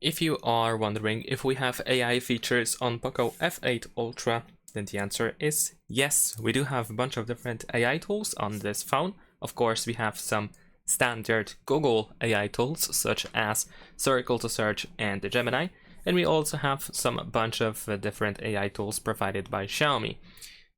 If you are wondering if we have AI features on POCO F8 Ultra, then the answer is yes. We do have a bunch of different AI tools on this phone. Of course, we have some standard Google AI tools such as Circle to Search and the Gemini, and we also have some bunch of different AI tools provided by Xiaomi.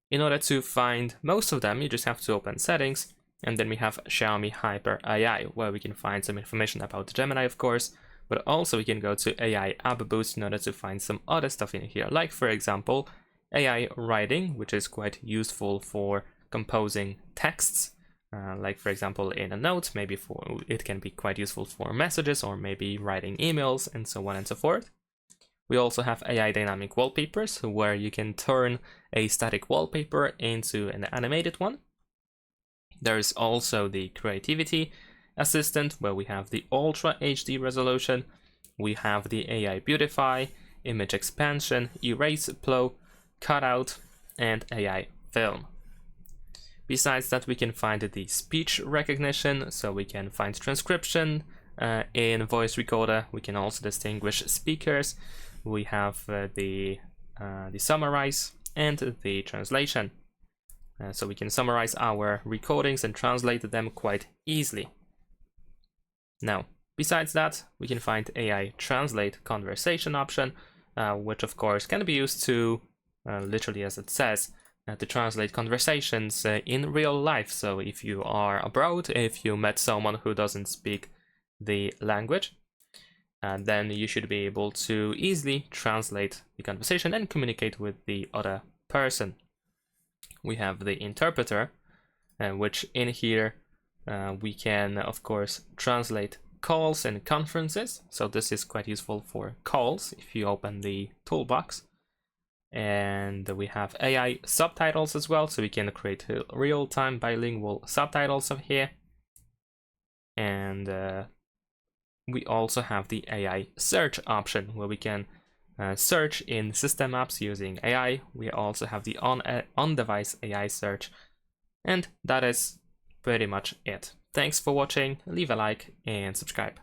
In order to find most of them, you just have to open Settings, and then we have Xiaomi Hyper AI, where we can find some information about the Gemini, of course, but also we can go to AI App Boost in order to find some other stuff in here, like for example AI Writing, which is quite useful for composing texts, like for example in a note. Maybe it can be quite useful for messages or maybe writing emails and so on and so forth. We also have AI Dynamic Wallpapers, where you can turn a static wallpaper into an animated one. There is also the Creativity Assistant, where we have the Ultra HD resolution. We have the AI Beautify, Image Expansion, Erase Flow, Cutout, and AI Film. Besides that, we can find the speech recognition, so we can find transcription in voice recorder. We can also distinguish speakers. We have the summarize and the translation. So we can summarize our recordings and translate them quite easily. Now, besides that, we can find AI Translate Conversation option, which of course can be used to, literally as it says, to translate conversations in real life. So if you are abroad, if you met someone who doesn't speak the language, then you should be able to easily translate the conversation and communicate with the other person. We have the interpreter, which in here we can of course translate calls and conferences. So this is quite useful for calls if you open the toolbox. And we have AI subtitles as well, so we can create real-time bilingual subtitles of here. And we also have the AI search option, where we can search in system apps using AI. We also have the on-device AI search, and that is pretty much it. Thanks for watching, leave a like and subscribe.